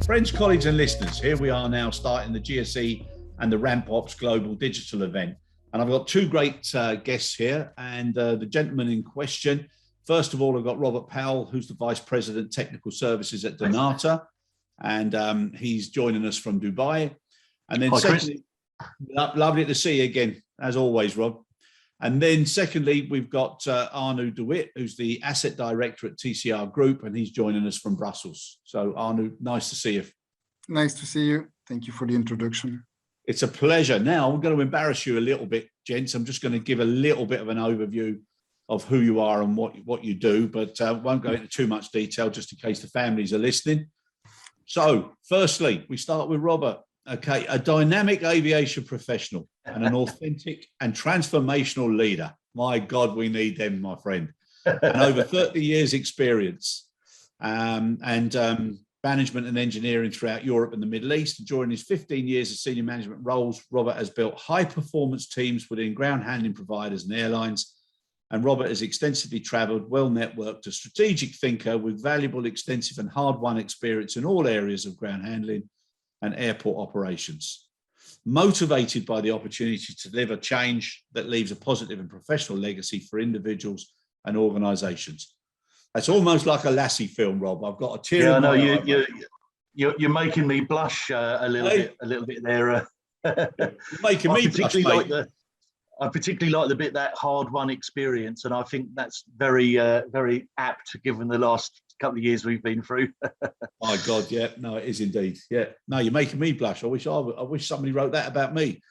Friends, colleagues and listeners, here we are now starting the GSE and the RAMP-OPS Global Digital event. And I've got two great guests here, and the gentleman in question, first of all, I've got Robert Powell, who's the Vice President Technical Services at Dnata, and he's joining us from Dubai. And then secondly, lovely to see you again, as always, Rob. And then secondly, we've got Arnaud Dewit, who's the Asset Director at TCR Group, and he's joining us from Brussels. So Arnaud, nice to see you. Nice to see you. Thank you for the introduction. It's a pleasure. Now, I'm going to embarrass you a little bit, gents. I'm just going to give a little bit of an overview of who you are and what you do, but won't go into too much detail just in case the families are listening. So firstly, we start with Robert. Okay, a dynamic aviation professional and an authentic and transformational leader. My God, we need them, my friend. And over 30 years experience and management and engineering throughout Europe and the Middle East. During his 15 years of senior management roles, Robert has built high-performance teams within ground handling providers and airlines. And Robert has extensively travelled, well-networked, a strategic thinker with valuable, extensive and hard-won experience in all areas of ground handling and airport operations. Motivated by the opportunity to deliver change that leaves a positive and professional legacy for individuals and organisations. That's almost like a Lassie film, Rob. I've got a tear. Yeah, I know you're making me blush a little bit there. You're making me blush, mate. I particularly like the bit that hard-won experience, and I think that's very, very apt given the last couple of years we've been through. My God, yeah, no, it is indeed. Yeah, no, you're making me blush. I wish somebody wrote that about me.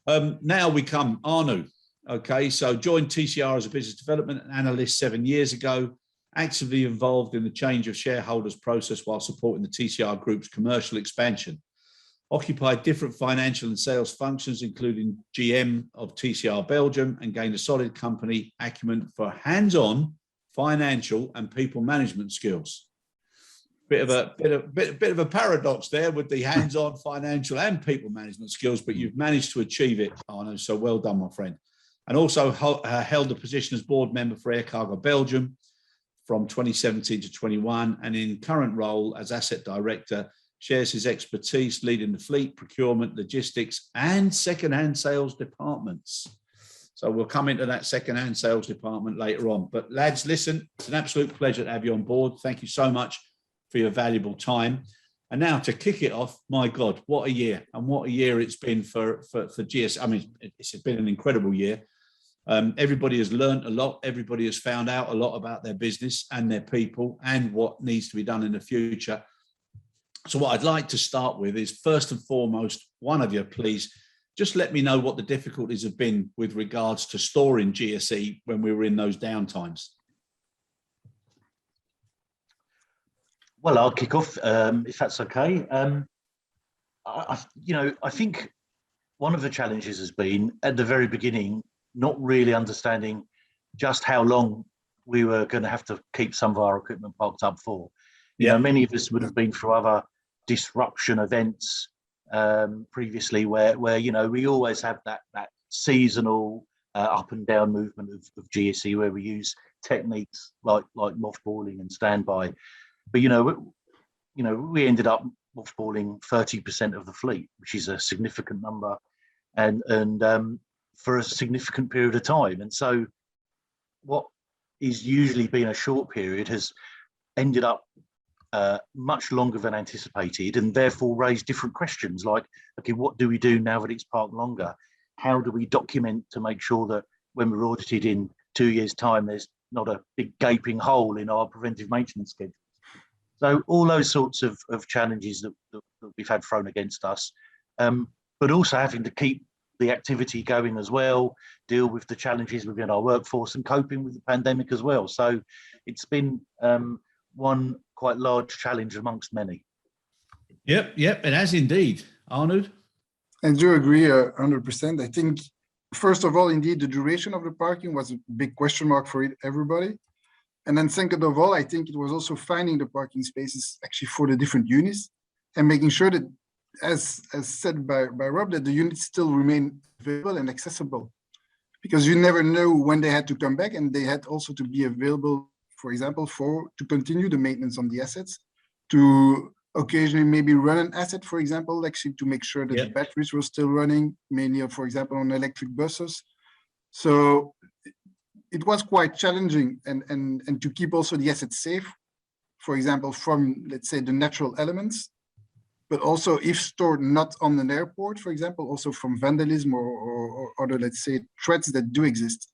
Now we come Arnaud. Okay, so joined TCR as a business development analyst 7 years ago. Actively involved in the change of shareholders process while supporting the TCR Group's commercial expansion. Occupied different financial and sales functions, including GM of TCR Belgium, and gained a solid company acumen for hands-on financial and people management skills. Bit of a paradox there with the hands-on financial and people management skills, but you've managed to achieve it, Arnaud. So well done, my friend. And also held a position as board member for Air Cargo Belgium from 2017 to 21, and in current role as asset director, shares his expertise leading the fleet, procurement, logistics, and second-hand sales departments. So we'll come into that second-hand sales department later on. But lads, listen, it's an absolute pleasure to have you on board. Thank you so much for your valuable time. And now to kick it off, my God, what a year. And what a year it's been for GS. I mean, it's been an incredible year. Everybody has learned a lot. Everybody has found out a lot about their business and their people and what needs to be done in the future. So what I'd like to start with is, first and foremost, one of you, please, just let me know what the difficulties have been with regards to storing GSE when we were in those downtimes. Well, I'll kick off if that's okay. I think one of the challenges has been at the very beginning, not really understanding just how long we were going to have to keep some of our equipment parked up for. You know, many of us would have been through other disruption events previously where we always have that seasonal up and down movement of GSE where we use techniques like mothballing and standby. But we ended up mothballing 30% of the fleet, which is a significant number, and for a significant period of time. And so what is usually been a short period has ended up much longer than anticipated, and therefore raised different questions like, okay, what do we do now that it's parked longer? How do we document to make sure that when we're audited in 2 years' time, there's not a big gaping hole in our preventive maintenance schedule? So all those sorts of challenges that we've had thrown against us, but also having to keep the activity going as well, deal with the challenges within our workforce and coping with the pandemic as well. So it's been one quite large challenge amongst many. Yep, it has indeed. Arnaud? I do agree 100%. I think, first of all, indeed, the duration of the parking was a big question mark for everybody. And then second of all, I think it was also finding the parking spaces actually for the different units and making sure that, as said by Rob, that the units still remain available and accessible, because you never know when they had to come back, and they had also to be available for example, to continue the maintenance on the assets, to occasionally maybe run an asset, for example, actually to make sure that the batteries were still running, mainly, for example, on electric buses. So it was quite challenging, and to keep also the assets safe, for example, from, let's say, the natural elements, but also if stored not on an airport, for example, also from vandalism or other, let's say, threats that do exist.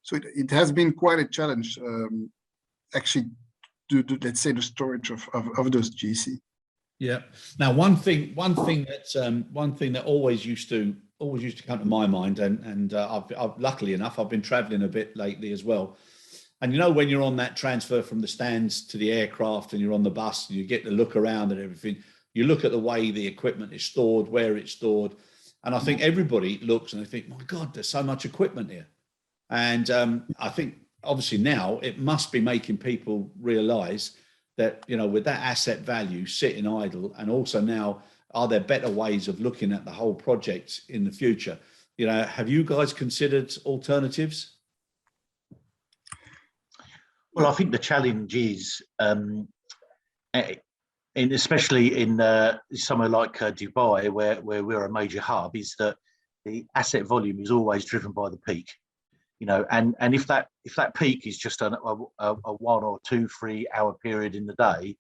So it has been quite a challenge, actually, to let's say, the storage of those GSE. Yeah. Now, one thing that always used to come to my mind, and I've luckily enough, I've been traveling a bit lately as well. And you know, when you're on that transfer from the stands to the aircraft and you're on the bus and you get to look around and everything, you look at the way the equipment is stored, where it's stored. And I think everybody looks and they think, my God, there's so much equipment here. And I think obviously now it must be making people realize that, you know, with that asset value sitting idle, and also now, are there better ways of looking at the whole project in the future? You know, have you guys considered alternatives? Well, I think the challenge is, especially in somewhere like Dubai, where we're a major hub, is that the asset volume is always driven by the peak. You know, and if that peak is just a 1 or 2, 3 hour period in the day,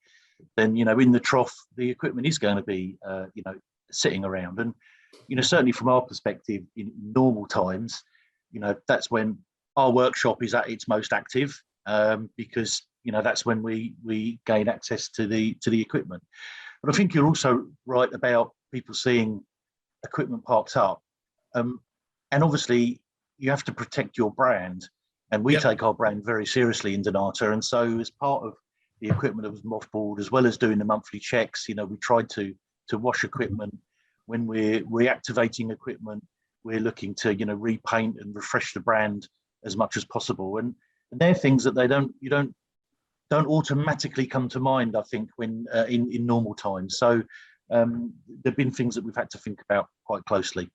then, you know, in the trough, the equipment is going to be, you know, sitting around. And, you know, certainly from our perspective, in normal times, you know, that's when our workshop is at its most active, because, you know, that's when we gain access to the equipment. But I think you're also right about people seeing equipment parked up, and obviously you have to protect your brand, and we take our brand very seriously in Dnata. And so, as part of the equipment that was mothballed, as well as doing the monthly checks, you know, we tried to wash equipment. When we're reactivating equipment, we're looking to, you know, repaint and refresh the brand as much as possible. And they're things that you don't automatically come to mind, I think, when in normal times. So there've been things that we've had to think about quite closely.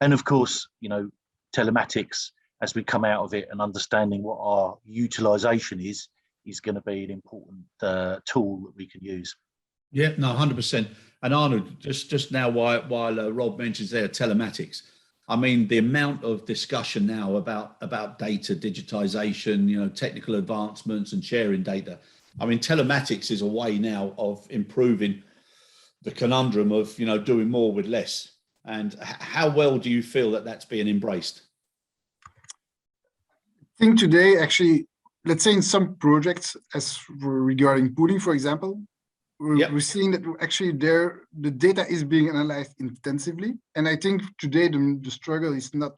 And of course, you know, telematics, as we come out of it, and understanding what our utilization is going to be an important tool that we can use. Yeah, no, 100%. And Arnaud, just now, while Rob mentions there telematics, I mean, the amount of discussion now about data digitization, you know, technical advancements and sharing data. I mean, telematics is a way now of improving the conundrum of, you know, doing more with less. And how well do you feel that that's being embraced? I think today, actually, let's say in some projects, as regarding pooling, for example, we're seeing that actually the data is being analyzed intensively. And I think today the struggle is not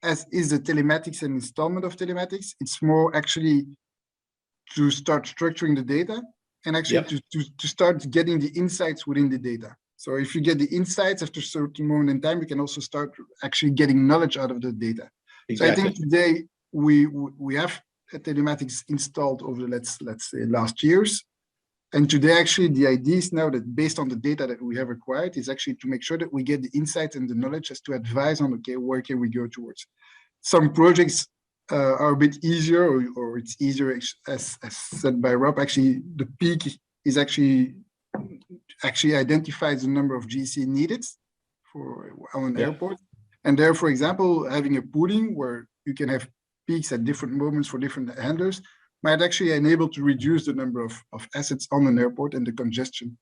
as is the telematics and installment of telematics. It's more actually to start structuring the data and actually to start getting the insights within the data. So if you get the insights after a certain moment in time, you can also start actually getting knowledge out of the data. Exactly. So I think today we have telematics installed over the let's say last years. And today, actually, the idea is now that based on the data that we have acquired is actually to make sure that we get the insights and the knowledge as to advise on, okay, where can we go towards? Some projects are a bit easier, or it's easier, as said by Rob. Actually, the peak is actually identifies the number of GC needed for an airport. And there, for example, having a pooling where you can have peaks at different moments for different handlers might actually enable to reduce the number of assets on an airport and the congestion,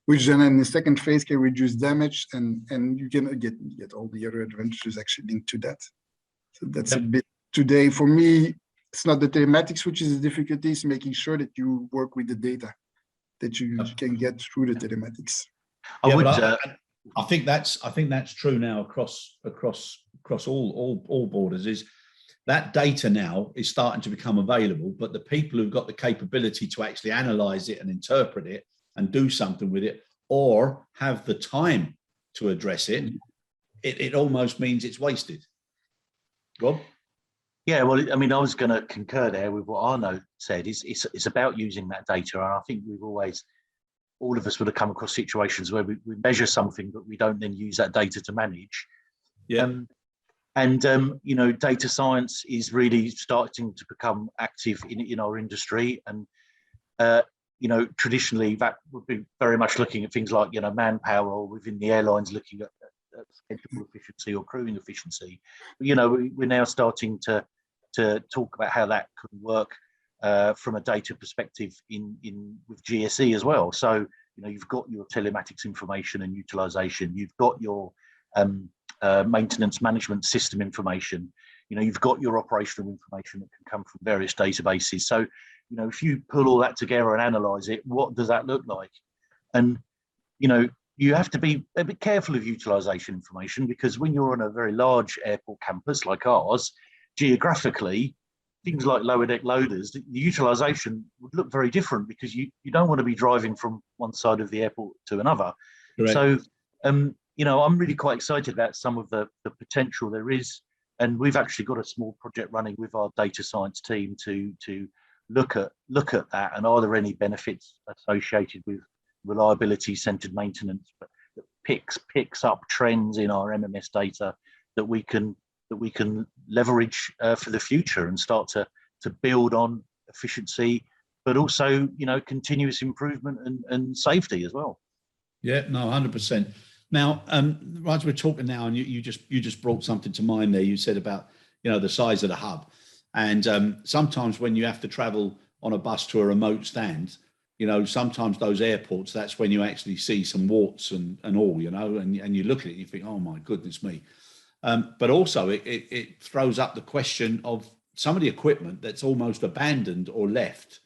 which then in the second phase can reduce damage, and you can get all the other advantages actually linked to that. So that's a bit today for me. It's not the telematics which is the difficulty, it's making sure that you work with the data that you can get through the telematics. I think that's true now across all borders. Is that data now is starting to become available, but the people who've got the capability to actually analyze it and interpret it and do something with it, or have the time to address it, it almost means it's wasted. Rob? Yeah, well, I mean, I was going to concur there with what Arnaud said. It's about using that data, and I think all of us would have come across situations where we measure something, but we don't then use that data to manage. Yeah. And you know, data science is really starting to become active in our industry. And you know, traditionally that would be very much looking at things like, you know, manpower, or within the airlines looking at schedule efficiency or crewing efficiency. But, you know, we're now starting to talk about how that could work from a data perspective with GSE as well. So, you know, you've got your telematics information and utilization, you've got your maintenance management system information, you know, you've got your operational information that can come from various databases. So, you know, if you pull all that together and analyze it, what does that look like? And, you know, you have to be a bit careful of utilization information, because when you're on a very large airport campus like ours, geographically, things like lower deck loaders, the utilization would look very different, because you don't want to be driving from one side of the airport to another. Correct. So, you know, I'm really quite excited about some of the potential there is. And we've actually got a small project running with our data science team to look at that, and are there any benefits associated with reliability centered maintenance that picks up trends in our MMS data that we can leverage for the future, and start to build on efficiency, but also, you know, continuous improvement and safety as well. Yeah, no, 100%. Now, right, we're talking now, and you just brought something to mind there. You said about, you know, the size of the hub. And sometimes when you have to travel on a bus to a remote stand, you know, sometimes those airports, that's when you actually see some warts and all, you know, and you look at it and you think, oh my goodness me. But also it throws up the question of some of the equipment that's almost abandoned or left,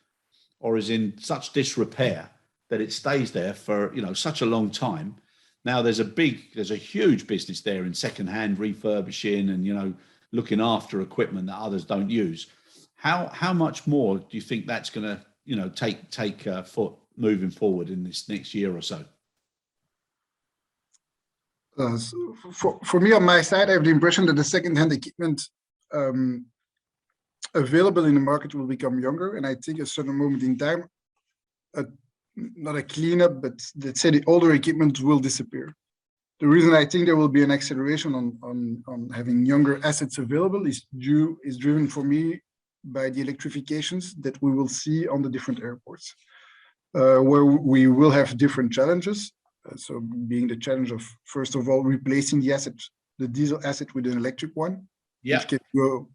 or is in such disrepair that it stays there for, you know, such a long time. Now there's a huge business there in secondhand refurbishing and, you know, looking after equipment that others don't use. How much more do you think that's going to, you know, take foot moving forward in this next year or so? So for me, on my side, I have the impression that the second-hand equipment available in the market will become younger, and I think at a certain moment in time, not a cleanup, but let's say the older equipment will disappear. The reason I think there will be an acceleration on having younger assets available is driven for me by the electrifications that we will see on the different airports, where we will have different challenges. So being the challenge of, first of all, replacing the diesel asset with an electric one, which can go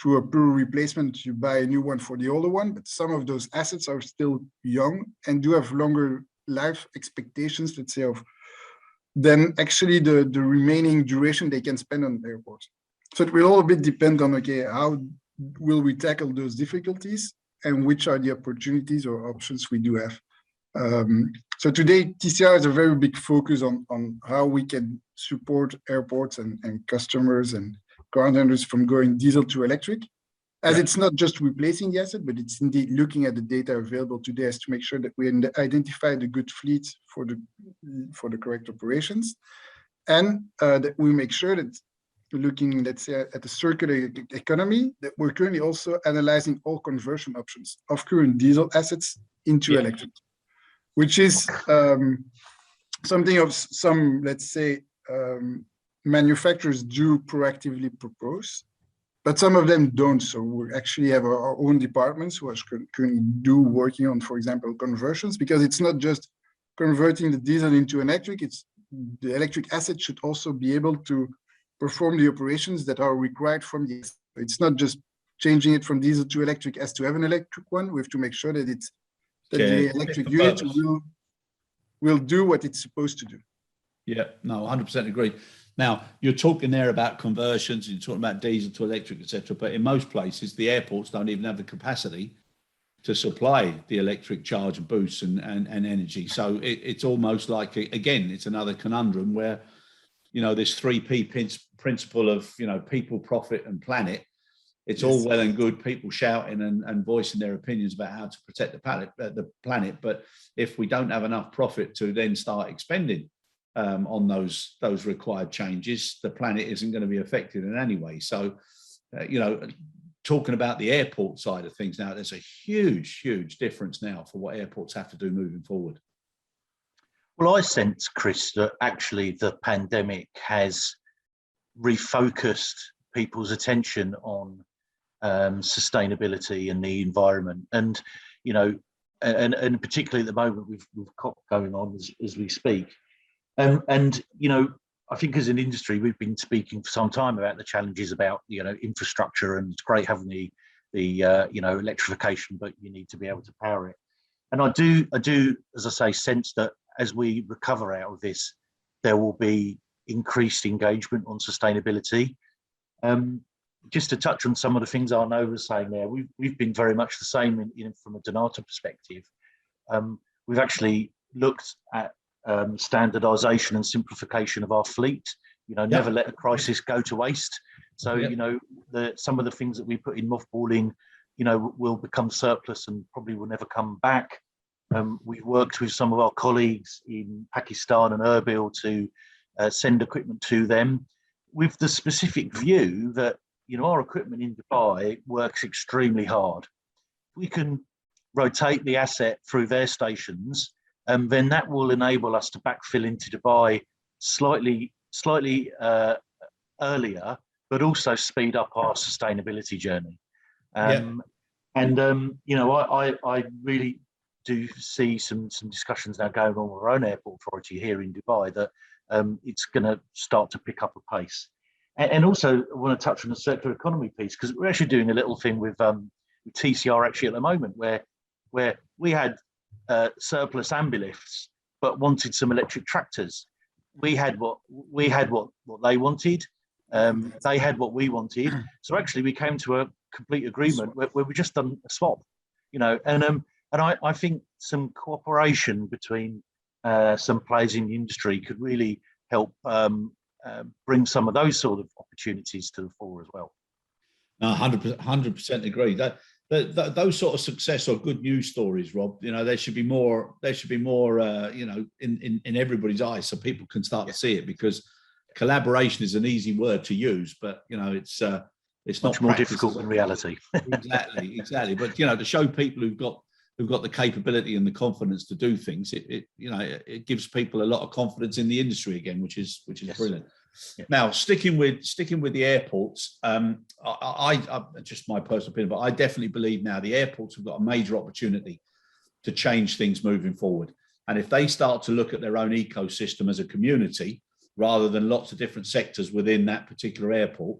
through a pure replacement. You buy a new one for the older one, but some of those assets are still young and do have longer life expectations, let's say, than actually the remaining duration they can spend on the airport. So it will all a bit depend on, okay, how will we tackle those difficulties and which are the opportunities or options we do have. So today, TCR has a very big focus on how we can support airports and customers and ground handlers from going diesel to electric, as it's not just replacing the asset, but it's indeed looking at the data available today as to make sure that we identify the good fleets for the correct operations, and that we make sure that looking, let's say, at the circular economy, that we're currently also analyzing all conversion options of current diesel assets into electric, which is something of some, let's say, manufacturers do proactively propose, but some of them don't. So we actually have our own departments who are currently working on, for example, conversions, because it's not just converting the diesel into electric, it's the electric asset should also be able to perform the operations that are required from the asset. It's not just changing it from diesel to electric as to have an electric one. We have to make sure that the electric unit will do what it's supposed to do. Yeah, no, 100% agree. Now, you're talking there about conversions, you're talking about diesel to electric, etc. But in most places, the airports don't even have the capacity to supply the electric charge and boosts and energy. So it's almost like, again, it's another conundrum where, you know, this 3P principle of, you know, people, profit and planet. It's all well and good people shouting and voicing their opinions about how to protect the planet. But if we don't have enough profit to then start expending on those required changes, the planet isn't going to be affected in any way. So, you know, talking about the airport side of things now, there's a huge difference now for what airports have to do moving forward. Well, I sense, Chris, that actually the pandemic has refocused people's attention on sustainability and the environment, and and particularly at the moment with COP going on as we speak, and I think as an industry we've been speaking for some time about the challenges about infrastructure, and it's great having the electrification, but you need to be able to power it. And I do, as I say, sense that as we recover out of this, there will be increased engagement on sustainability. Just to touch on some of the things Arnaud was saying there, we've been very much the same from a Dnata perspective. We've actually looked at standardization and simplification of our fleet. Never let a crisis go to waste. So some of the things that we put in mothballing will become surplus and probably will never come back. We've worked with some of our colleagues in Pakistan and Erbil to send equipment to them with the specific view that our equipment in Dubai works extremely hard. We can rotate the asset through their stations, and then that will enable us to backfill into Dubai slightly earlier, but also speed up our sustainability journey. And I really do see some discussions now going on with our own airport authority here in Dubai that it's going to start to pick up a pace. And also I want to touch on the circular economy piece, because we're actually doing a little thing with TCR actually at the moment where we had surplus ambilifts but wanted some electric tractors. We had what they wanted. They had what we wanted. So actually we came to a complete agreement where we just done a swap, and I think some cooperation between some players in the industry could really help bring some of those sort of opportunities to the fore as well. No, 100% agree. Those sort of success or good news stories, Rob, there should be more. There should be more, in everybody's eyes, so people can start to see it. Because collaboration is an easy word to use, but it's much more difficult in reality. Exactly. But to show people who've got the capability and the confidence to do things, it gives people a lot of confidence in the industry again, which is yes. Brilliant. Yeah. Now, sticking with the airports, I just my personal opinion, but I definitely believe now the airports have got a major opportunity to change things moving forward. And if they start to look at their own ecosystem as a community, rather than lots of different sectors within that particular airport,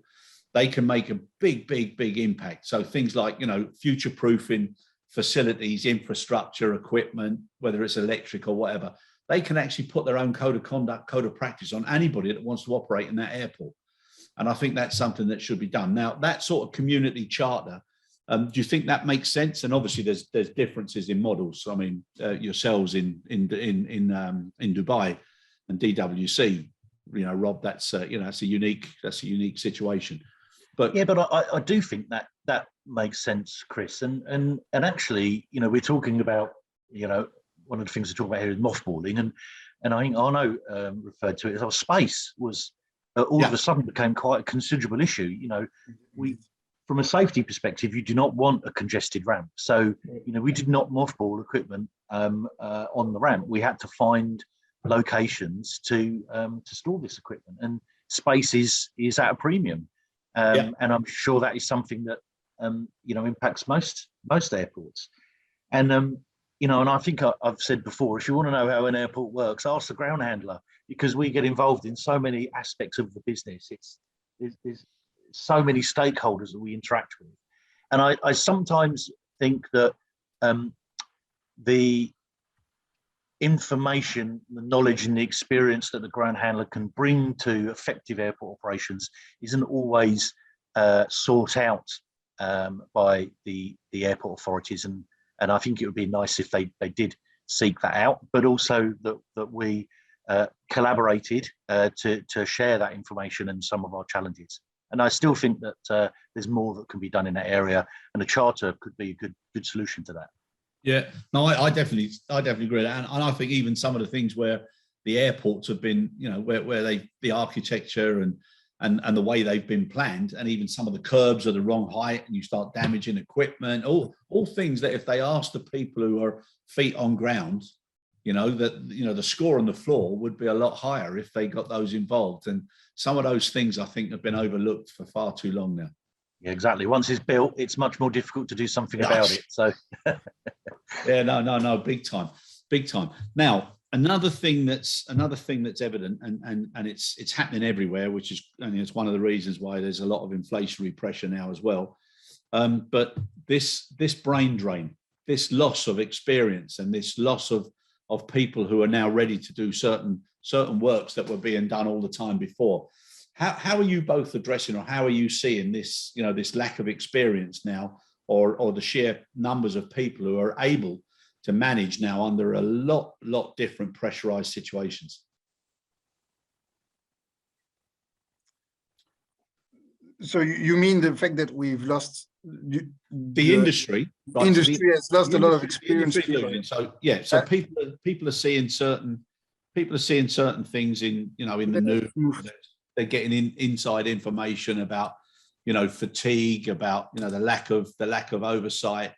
they can make a big impact. So things like, future-proofing facilities, infrastructure, equipment, whether it's electric or whatever, they can actually put their own code of conduct, code of practice on anybody that wants to operate in that airport. And I think that's something that should be done. Now, that sort of community charter, do you think that makes sense? And obviously there's differences in models. I mean, yourselves in Dubai and DWC, Rob, that's a unique situation. But I do think that makes sense, Chris. And actually, we're talking about, one of the things we talk about here is mothballing, and I think Arnaud referred to it as our space was all of a sudden became quite a considerable issue. We, from a safety perspective, you do not want a congested ramp. So, we did not mothball equipment on the ramp. We had to find locations to store this equipment, and space is at a premium. And I'm sure that is something that impacts most airports. And and I think I've said before, if you want to know how an airport works, ask the ground handler, because we get involved in so many aspects of the business. There's so many stakeholders that we interact with, and I sometimes think that the information, the knowledge and the experience that the ground handler can bring to effective airport operations isn't always sought out by the airport authorities, and I think it would be nice if they did seek that out, but also that we collaborated to share that information and some of our challenges. And I still think that there's more that can be done in that area, and a charter could be a good solution to that. Yeah, no, I definitely agree, and I think even some of the things where the airports have been, where the architecture and the way they've been planned, and even some of the curbs are the wrong height, and you start damaging equipment, all things that if they ask the people who are feet on ground, the score on the floor would be a lot higher if they got those involved. And some of those things I think have been overlooked for far too long now. Yeah, exactly. Once it's built, it's much more difficult to do something about it. So yeah, no, big time. Now, another thing that's evident, and it's happening everywhere, which is, and it's one of the reasons why there's a lot of inflationary pressure now as well. But this brain drain, this loss of experience, and this loss of people who are now ready to do certain works that were being done all the time before. How are you both addressing, or how are you seeing this, this lack of experience now, or the sheer numbers of people who are able to manage now under a lot different pressurized situations? So you mean the fact that we've lost the industry? Right? Industry so has lost a lot of experience. So yeah, so people are seeing certain things in the news. They're getting inside information about fatigue, about the lack of oversight.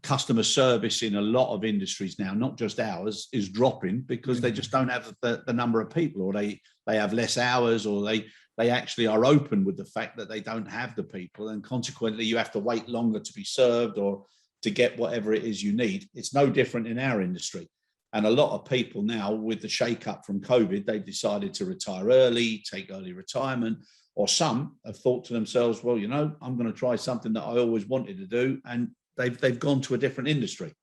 Customer service in a lot of industries now, not just ours, is dropping because they just don't have the number of people, or they have less hours, or they actually are open with the fact that they don't have the people, and consequently you have to wait longer to be served or to get whatever it is you need. It's no different in our industry. And a lot of people now, with the shake-up from COVID, they've decided to retire early, take early retirement, or some have thought to themselves, well, I'm going to try something that I always wanted to do, and they've gone to a different industry.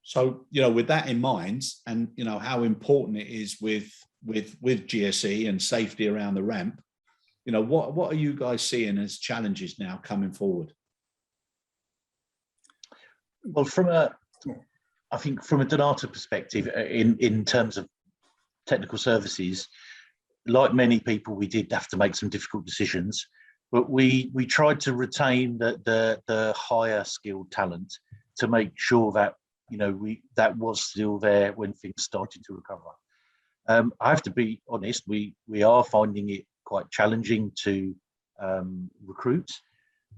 So, with that in mind, and how important it is with GSE and safety around the ramp, what are you guys seeing as challenges now coming forward? Well, I think from a Dnata perspective, in terms of technical services, like many people, we did have to make some difficult decisions, but we tried to retain the higher skilled talent to make sure that that was still there when things started to recover. I have to be honest, we are finding it quite challenging to recruit,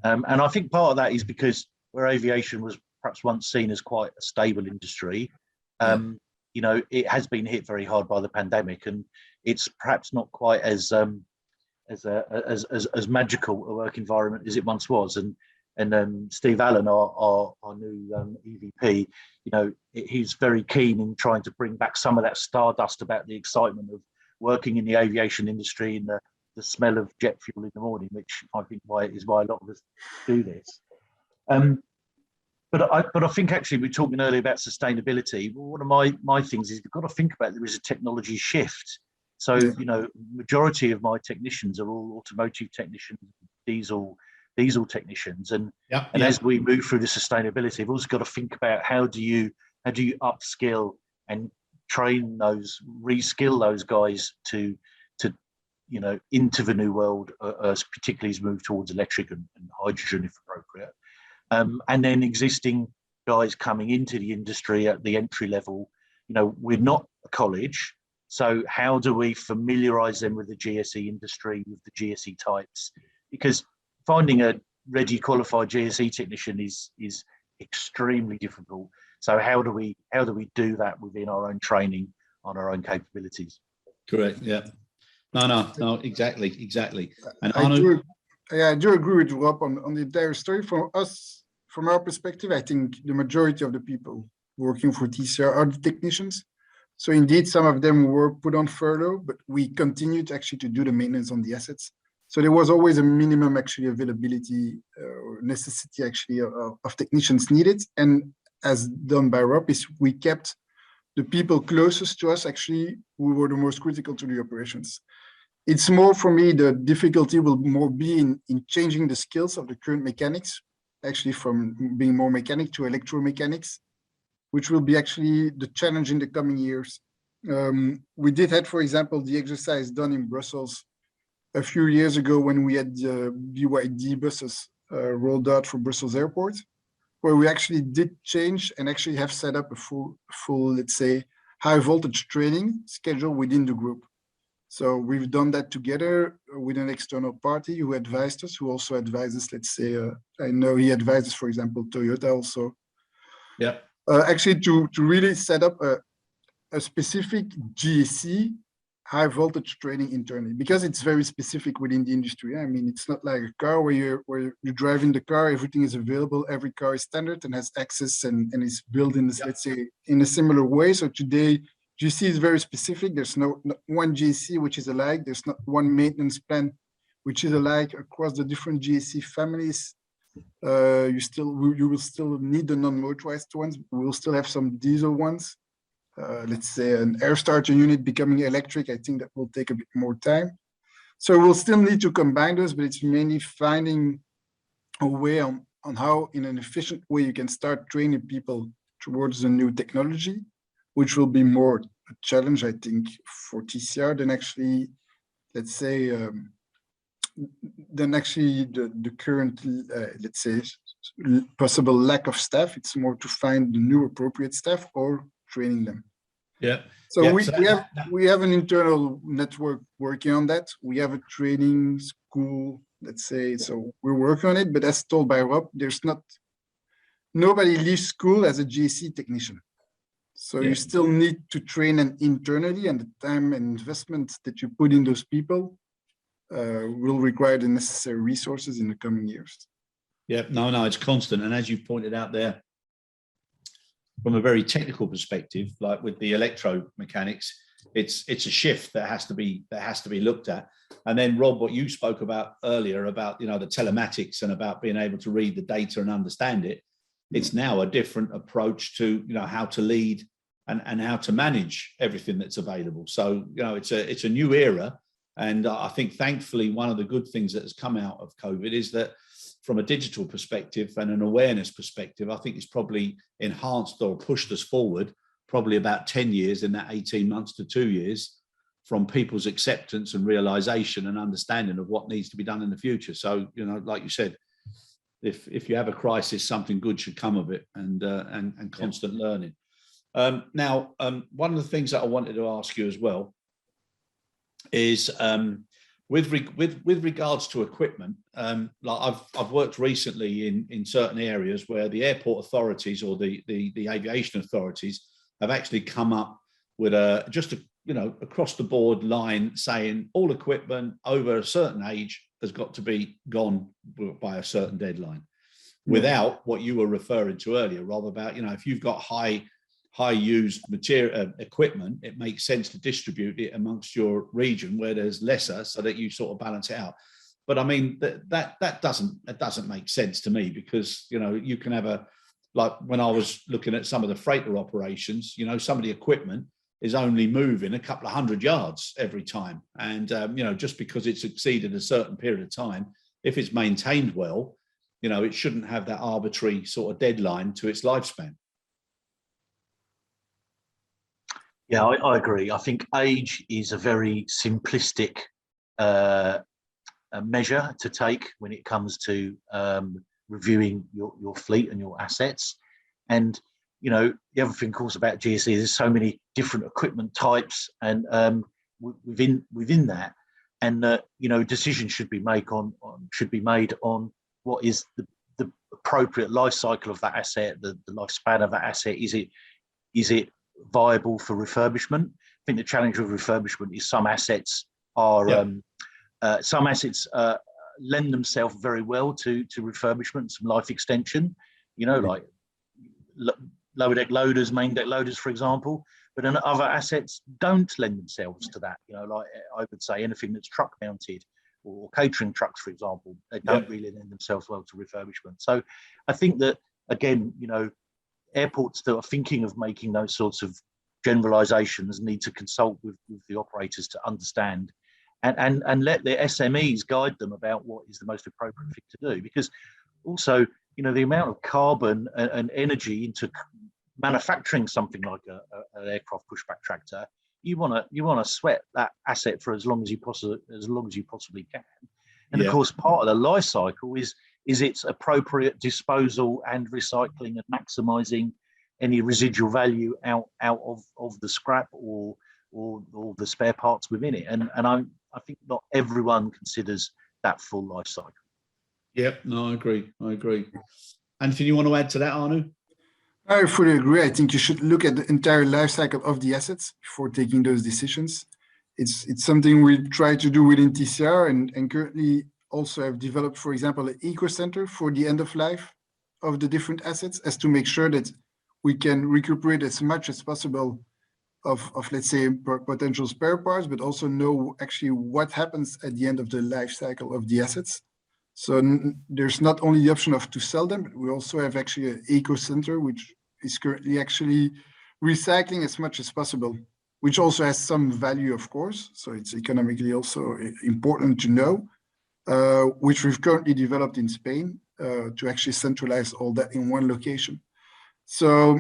and I think part of that is because where aviation was perhaps once seen as quite a stable industry, it has been hit very hard by the pandemic, and it's perhaps not quite as magical a work environment as it once was. And Steve Allen, our new EVP, he's very keen in trying to bring back some of that stardust about the excitement of working in the aviation industry and the smell of jet fuel in the morning, which I think is why a lot of us do this. But I think actually we're talking earlier about sustainability. One of my things is we've got to think about there is a technology shift. So, majority of my technicians are all automotive technicians, diesel technicians. And as we move through the sustainability, we've also got to think about how do you upskill and train reskill those guys to into the new world, particularly as we move towards electric and hydrogen if appropriate. And then existing guys coming into the industry at the entry level, we're not a college. So how do we familiarize them with the GSE industry, with the GSE types? Because finding a ready qualified GSE technician is extremely difficult. So how do we do that within our own training, on our own capabilities? Correct. Yeah. No, exactly. And I do agree with Rob on the entire story. For us, from our perspective, I think the majority of the people working for TCR are the technicians. So indeed, some of them were put on furlough, but we continued actually to do the maintenance on the assets. So there was always a minimum actually availability or necessity actually of technicians needed. And as done by Rob, is we kept the people closest to us actually who were the most critical to the operations. It's more for me, the difficulty will more be in changing the skills of the current mechanics, actually from being more mechanic to electromechanics, which will be actually the challenge in the coming years. We did have, for example, the exercise done in Brussels a few years ago when we had BYD buses rolled out for Brussels Airport, where we actually did change and actually have set up a full, let's say, high voltage training schedule within the group. So we've done that together with an external party who advised us, who also advises, let's say, I know he advises, for example, Toyota also. Yeah. Actually, to really set up a specific GSE high voltage training internally, because it's very specific within the industry. I mean, it's not like a car where you're driving the car, everything is available, every car is standard and has access and is built in this, let's say, in a similar way. So today, GSE is very specific. There's not one GSE which is alike. There's not one maintenance plan which is alike across the different GSE families. You will still need the non-motorized ones. We will still have some diesel ones. Let's say an air starter unit becoming electric, I think that will take a bit more time. So we'll still need to combine those, but it's mainly finding a way on how, in an efficient way, you can start training people towards the new technology, which will be more a challenge, I think, for TCR than actually, let's say, the current, let's say, possible lack of staff. It's more to find the new appropriate staff or training them. Yeah. So yeah, we have an internal network working on that. We have a training school, let's say, so we're working on it, but as told by Rob, nobody leaves school as a GSE technician. So you still need to train them internally, and the time and investment that you put in those people will require the necessary resources in the coming years. Yeah, no, it's constant. And as you've pointed out there, from a very technical perspective, like with the electromechanics, it's a shift that has to be looked at. And then Rob, what you spoke about earlier about, the telematics and about being able to read the data and understand it, it's now a different approach to, how to lead and how to manage everything that's available. So, it's a new era. And I think, thankfully, one of the good things that has come out of COVID is that from a digital perspective and an awareness perspective, I think it's probably enhanced or pushed us forward probably about 10 years in that 18 months to 2 years from people's acceptance and realization and understanding of what needs to be done in the future. So, like you said, if you have a crisis, something good should come of it, and constant learning. Now, one of the things that I wanted to ask you as well is with regards to equipment, like I've worked recently in certain areas where the airport authorities or the aviation authorities have actually come up with just across the board line saying all equipment over a certain age has got to be gone by a certain deadline, without what you were referring to earlier, Rob, about if you've got high used material equipment, it makes sense to distribute it amongst your region where there's lesser, so that you sort of balance it out. But I mean that doesn't make sense to me, because you can have like when I was looking at some of the freighter operations, some of the equipment is only moving a couple of 100 yards every time, and just because it's exceeded a certain period of time, if it's maintained well, it shouldn't have that arbitrary sort of deadline to its lifespan. Yeah, I agree. I think age is a very simplistic measure to take when it comes to reviewing your fleet and your assets. And the other thing, of course, about GSE, there's so many different equipment types, and within that, and decisions should be made on what is the appropriate life cycle of that asset, the lifespan of that asset. Is it viable for refurbishment? I think the challenge with refurbishment is some assets lend themselves very well to refurbishment, some life extension, like lower deck loaders, main deck loaders, for example. But then other assets don't lend themselves to that. Like I would say anything that's truck mounted or catering trucks, for example, they don't really lend themselves well to refurbishment. So I think that, again, airports that are thinking of making those sorts of generalizations need to consult with the operators to understand and let their SMEs guide them about what is the most appropriate thing to do. Because also, the amount of carbon and energy into manufacturing something like an aircraft pushback tractor, you want to sweat that asset for as long as you possibly can. And of course, part of the life cycle is its appropriate disposal and recycling and maximising any residual value out of the scrap or the spare parts within it. And I think not everyone considers that full life cycle. Yep, no, I agree. Anything you want to add to that, Arnaud? I fully agree. I think you should look at the entire life cycle of the assets before taking those decisions. It's something we try to do within TCR and currently also have developed, for example, an eco center for the end of life of the different assets, as to make sure that we can recuperate as much as possible of let's say potential spare parts, but also know actually what happens at the end of the life cycle of the assets. So there's not only the option of to sell them, but we also have actually an eco center, which is currently actually recycling as much as possible, which also has some value, of course. So it's economically also important to know, which we've currently developed in Spain to actually centralize all that in one location. So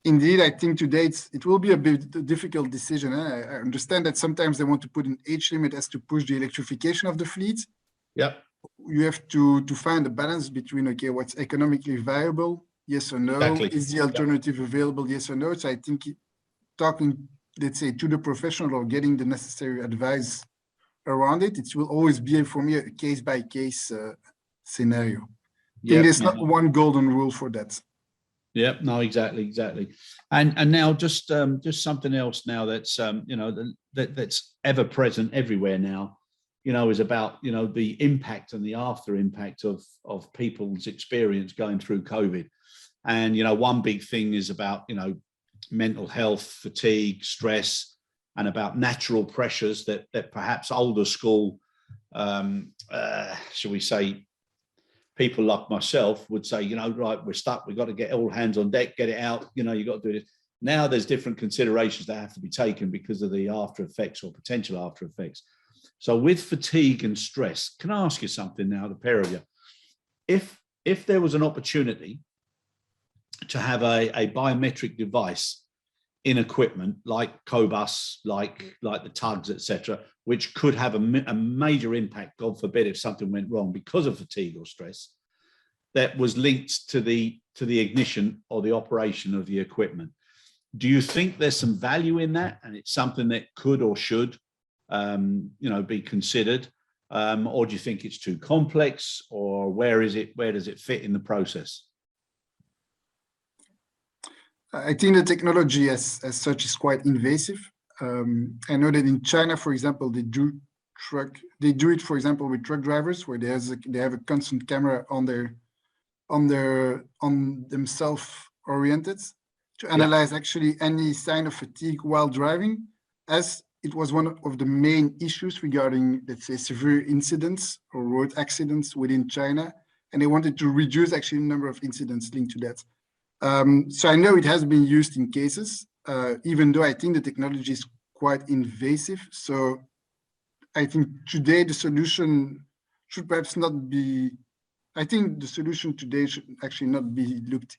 indeed, I think today it will be a bit difficult decision. I understand that sometimes they want to put an age limit as to push the electrification of the fleet. Yep. You have to find a balance between, okay, what's economically viable, yes or no? Exactly. Is the alternative available, yes or no? So I think talking, let's say, to the professional or getting the necessary advice around it, it will always be, for me, a case-by-case scenario. I think there's not one golden rule for that. Yep. No, exactly. And now just something else now that's you know, that's ever present everywhere now, you know, is about, you know, the impact and the after impact of people's experience going through COVID. And, you know, one big thing is about, you know, mental health, fatigue, stress, and about natural pressures that perhaps older school, shall we say, people like myself would say, you know, right, we're stuck, we've got to get all hands on deck, get it out, you know, you've got to do this. Now there's different considerations that have to be taken because of the after effects or potential after effects. So with fatigue and stress, can I ask you something now, the pair of you? If there was an opportunity to have a biometric device in equipment like Cobus, like the tugs, etc., which could have a major impact, God forbid, if something went wrong because of fatigue or stress, that was linked to the ignition or the operation of the equipment. Do you think there's some value in that, and it's something that could or should, you know, be considered, or do you think it's too complex, or where does it fit in the process? I think the technology as such is quite invasive. I know that in China, for example, they do it, for example, with truck drivers, where they have a constant camera on themselves oriented to analyze actually any sign of fatigue while driving, as it was one of the main issues regarding, let's say, severe incidents or road accidents within China, and they wanted to reduce actually the number of incidents linked to that. So I know it has been used in cases, even though I think the technology is quite invasive. So I think today the solution should perhaps not be, I think the solution today should actually not be looked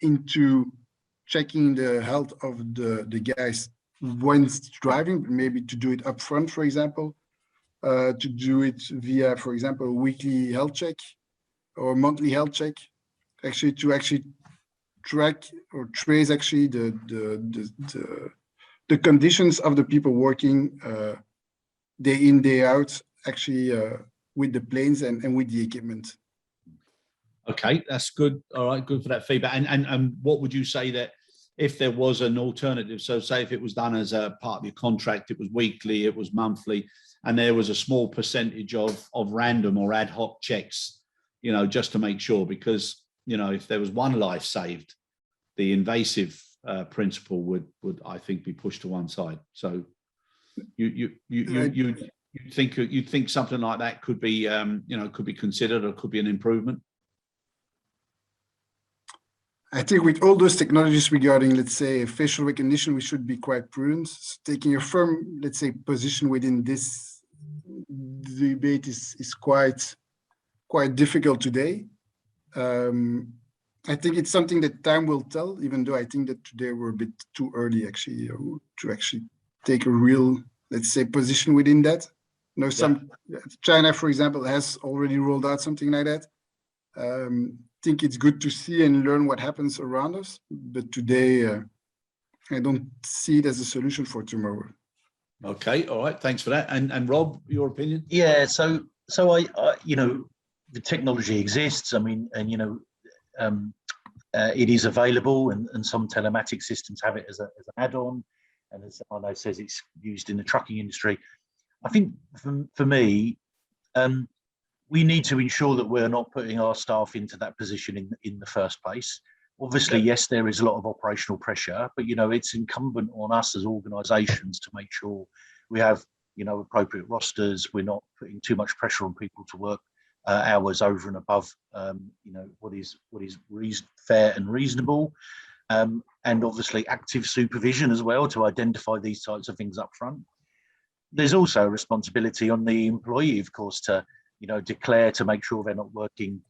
into checking the health of the guys when driving, but maybe to do it upfront, for example, to do it via, for example, a weekly health check or monthly health check, actually to track or trace actually the conditions of the people working day in, day out, actually with the planes and with the equipment. Okay, that's good. All right, good for that feedback. And what would you say that if there was an alternative, so say if it was done as a part of your contract, it was weekly, it was monthly, and there was a small percentage of random or ad hoc checks, you know, just to make sure, because, you know, if there was one life saved, the invasive principle would I think be pushed to one side. So you think something like that could be you know, could be considered or could be an improvement? I think with all those technologies regarding, let's say, facial recognition, we should be quite prudent. So taking a firm, let's say, position within this debate is quite difficult today. I think it's something that time will tell, even though I think that today we're a bit too early actually to actually take a real, let's say, position within that. You know, China, for example, has already rolled out something like that. I think it's good to see and learn what happens around us, but today I don't see it as a solution for tomorrow. Okay, all right, thanks for that. And Rob, your opinion? Yeah, so I you know, the technology exists. I mean, and you know, it is available, and some telematic systems have it as an add-on, and as Arnaud says, it's used in the trucking industry. I think for me, we need to ensure that we're not putting our staff into that position in the first place. Obviously, yes, there is a lot of operational pressure, but it's incumbent on us as organisations to make sure we have appropriate rosters. We're not putting too much pressure on people to work hours over and above what is fair and reasonable, and obviously active supervision as well to identify these types of things up front. There's also a responsibility on the employee, of course, to declare, to make sure they're not working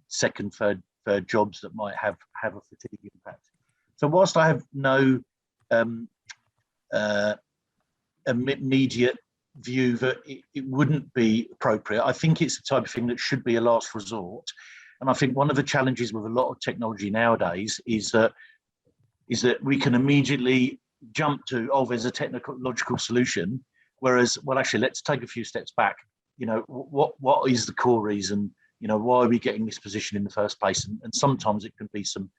second, third jobs that might have a fatigue impact. So whilst I have no immediate view that it wouldn't be appropriate, I think it's the type of thing that should be a last resort. And I think one of the challenges with a lot of technology nowadays is that we can immediately jump to, there's a technological solution, whereas, well, actually, let's take a few steps back. What is the core reason? Why are we getting this position in the first place? And sometimes it can be some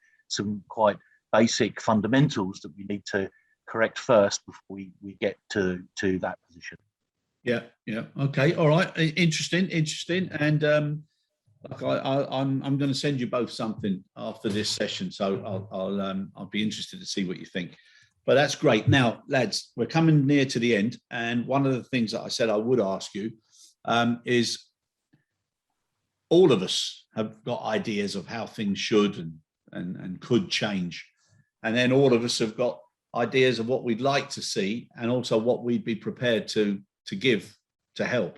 quite basic fundamentals that we need to correct first before we get to that position. Yeah. Okay. All right. Interesting. And I'm going to send you both something after this session, so I'll be interested to see what you think. But that's great. Now, lads, we're coming near to the end, and one of the things that I said I would ask you is, all of us have got ideas of how things should and could change, and then all of us have got ideas of what we'd like to see, and also what we'd be prepared to give to help.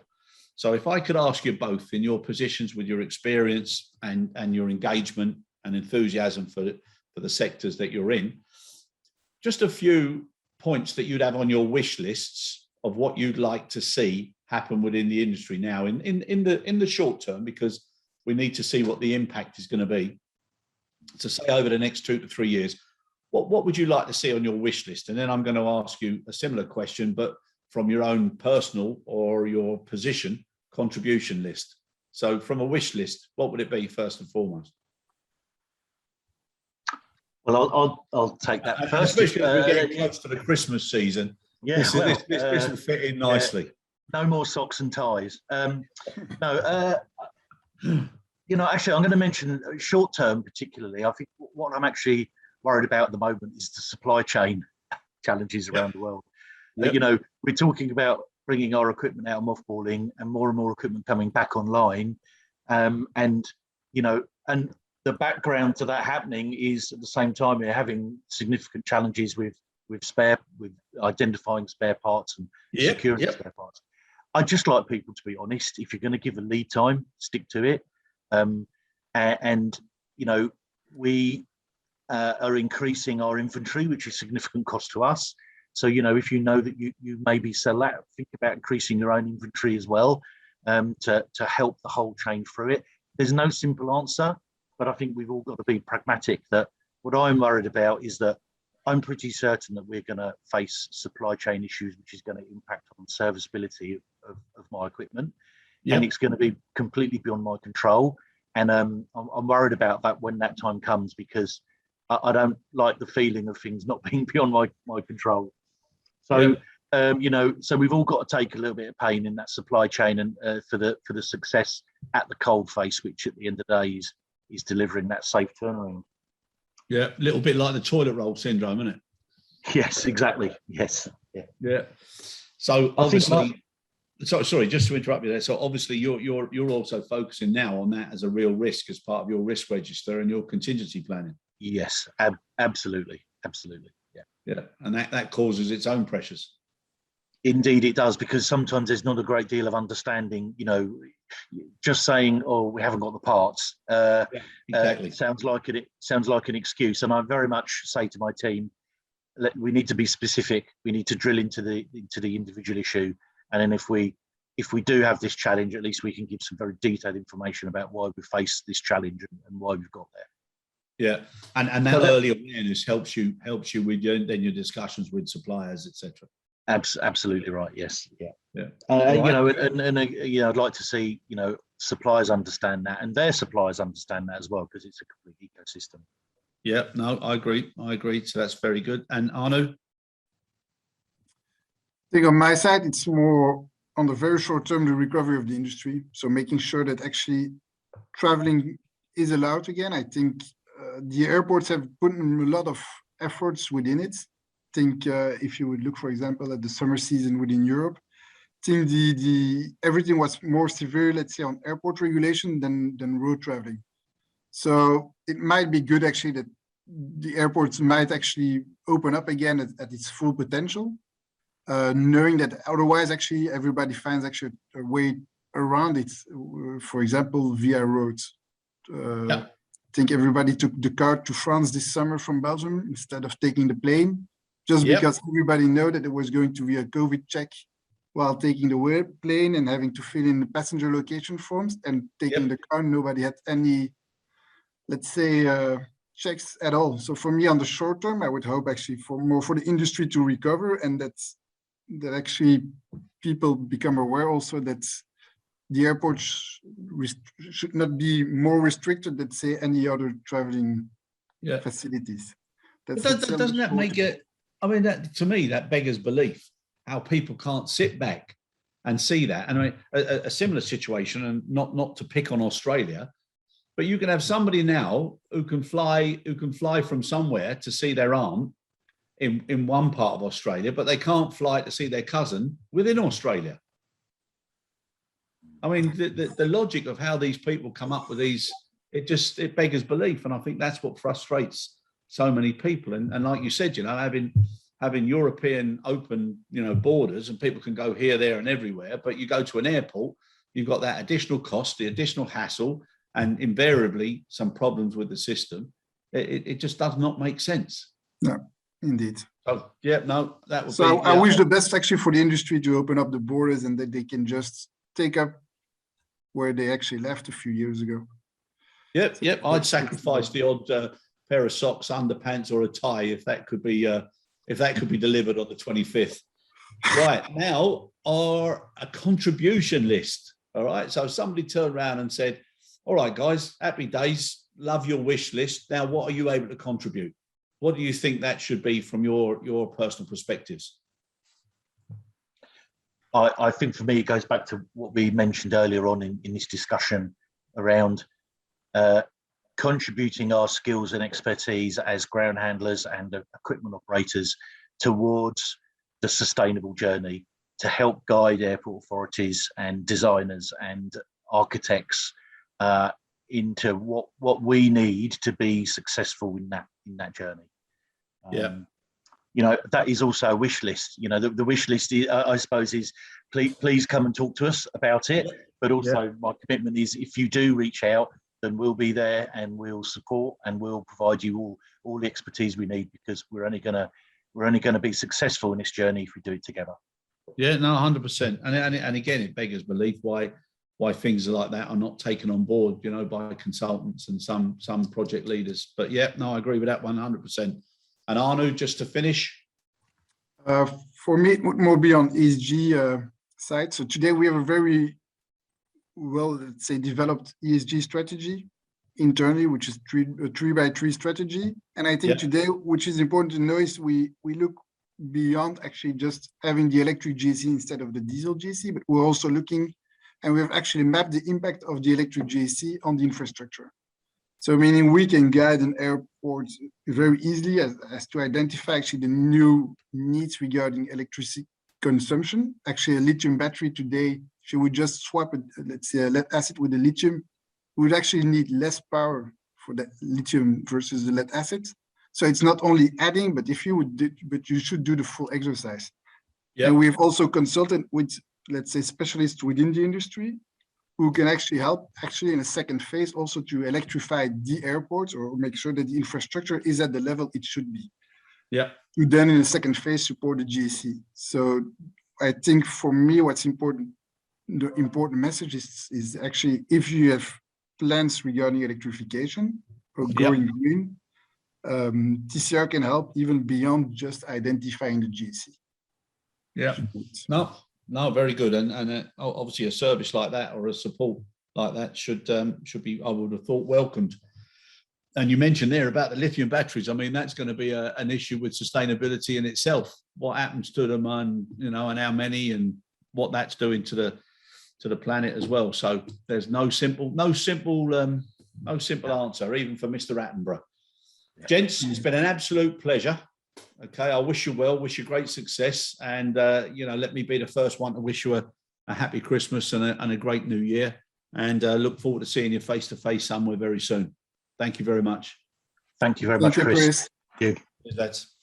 So if I could ask you both, in your positions with your experience and your engagement and enthusiasm for the sectors that you're in, just a few points that you'd have on your wish lists of what you'd like to see happen within the industry now in the short term, because we need to see what the impact is going to be. To say over the next 2 to 3 years, what would you like to see on your wish list? And then I'm going to ask you a similar question, but from your own personal or your position contribution list. So from a wish list, what would it be first and foremost? Well, I'll take that first. Especially as we're getting close to the Christmas season. Yeah, this will fit in nicely. No more socks and ties. Actually, I'm going to mention short term particularly. I think what I'm actually worried about at the moment is the supply chain challenges around the world. Yep. We're talking about bringing our equipment out of mothballing, and more equipment coming back online, and the background to that happening is at the same time we're having significant challenges with identifying spare parts and securing spare parts. I'd just like people to be honest. If you're going to give a lead time, stick to it. We are increasing our inventory, which is significant cost to us. So, if you know that you maybe sell that, think about increasing your own inventory as well, to help the whole chain through it. There's no simple answer, but I think we've all got to be pragmatic. That what I'm worried about is that I'm pretty certain that we're going to face supply chain issues, which is going to impact on serviceability of my equipment. Yep. And it's going to be completely beyond my control. And I'm worried about that when that time comes, because I don't like the feeling of things not being beyond my control. So, so we've all got to take a little bit of pain in that supply chain, and for the success at the cold face, which at the end of the day is delivering that safe turnaround. Yeah, a little bit like the toilet roll syndrome, isn't it? Yes, exactly. Yes. Yeah. So obviously, sorry, just to interrupt you there. So obviously, you're also focusing now on that as a real risk, as part of your risk register and your contingency planning. Yes, absolutely. Yeah, and that causes its own pressures. Indeed, it does, because sometimes there's not a great deal of understanding. Just saying, "Oh, we haven't got the parts," exactly. Sounds like an excuse. And I very much say to my team, we need to be specific. We need to drill into the individual issue, and then if we do have this challenge, at least we can give some very detailed information about why we face this challenge and why we've got there. Yeah, and that early awareness helps you with your discussions with suppliers, etc. Absolutely right. Yes. Yeah. Yeah. You Right. know, you know, I'd like to see, you know, suppliers understand that, and their suppliers understand that as well, because it's a complete ecosystem. Yeah, no, I agree. I agree. So that's very good. And Arnaud? I think on my side, it's more on the very short term, the recovery of the industry. So making sure that actually traveling is allowed again. I think the airports have put in a lot of efforts within it. I think if you would look, for example, at the summer season within Europe, I think everything was more severe, let's say, on airport regulation than road traveling. So it might be good actually that the airports might actually open up again at its full potential. Knowing that otherwise actually everybody finds actually a way around it, for example, via roads. I think everybody took the car to France this summer from Belgium instead of taking the plane, just because everybody knew that there was going to be a COVID check while taking the plane and having to fill in the passenger location forms, and taking the car, nobody had any, let's say, checks at all. So for me, on the short term, I would hope actually for the industry to recover, and that actually people become aware also that the airports should not be more restricted than, say, any other traveling facilities. Doesn't that make it? I mean, that to me, that beggars belief. How people can't sit back and see that. And I mean, a similar situation, and not to pick on Australia, but you can have somebody now who can fly from somewhere to see their aunt in one part of Australia, but they can't fly to see their cousin within Australia. I mean, the logic of how these people come up with these, it beggars belief. And I think that's what frustrates so many people. And like you said, you know, having European open, you know, borders, and people can go here, there, and everywhere, but you go to an airport, you've got that additional cost, the additional hassle, and invariably some problems with the system. It just does not make sense. No. Indeed. So that would be. So I wish the best actually for the industry to open up the borders, and that they can just take up where they actually left a few years ago. Yep. I'd sacrifice the odd pair of socks, underpants, or a tie if that could be delivered on the 25th. Right, now a contribution list. All right. So somebody turned around and said, "All right, guys, happy days. Love your wish list. Now, what are you able to contribute? What do you think that should be from your personal perspectives?" I think for me, it goes back to what we mentioned earlier on in this discussion around contributing our skills and expertise as ground handlers and equipment operators towards the sustainable journey, to help guide airport authorities and designers and architects into what we need to be successful in that journey. You know, that is also a wish list. You know, the wish list, I suppose, is please come and talk to us about it. But also my commitment is, if you do reach out, then we'll be there and we'll support and we'll provide you all the expertise we need, because we're only gonna be successful in this journey if we do it together. Yeah, no, 100%. And again, it beggars belief why things like that are not taken on board, you know, by consultants and some project leaders. But yeah, no, I agree with that 100%. And Arnaud, just to finish. For me, it would more be on ESG side. So today we have a very well, let's say, developed ESG strategy internally, which is a 3x3 strategy. And I think today, which is important to know, is we look beyond actually just having the electric GSE instead of the diesel GSE, but we're also looking, and we've actually mapped the impact of the electric GSE on the infrastructure. So meaning we can guide an airport very easily as to identify actually the new needs regarding electricity consumption. Actually, a lithium battery today, if you would just swap it, let's say a lead acid with a lithium, we would actually need less power for the lithium versus the lead acid. So it's not only adding, but you should do the full exercise. And we've also consulted with, let's say, specialists within the industry who can actually help in a second phase also to electrify the airports, or make sure that the infrastructure is at the level it should be. To then in a second phase support the GSE. So I think for me, what's important, the important message is actually, if you have plans regarding electrification or going green, TCR can help even beyond just identifying the GSE. Yeah. No, very good. And obviously a service like that or a support like that should be, I would have thought, welcomed. And you mentioned there about the lithium batteries. I mean, that's going to be an issue with sustainability in itself. What happens to them, and and how many, and what that's doing to the planet as well. So there's no simple answer, even for Mr. Attenborough. Gents, it's been an absolute pleasure. Okay, I wish you well, wish you great success, and let me be the first one to wish you a happy Christmas and a great New Year, and look forward to seeing you face to face somewhere very soon. Thank you very much. Thank you very much, Chris. Chris. Thank you. That's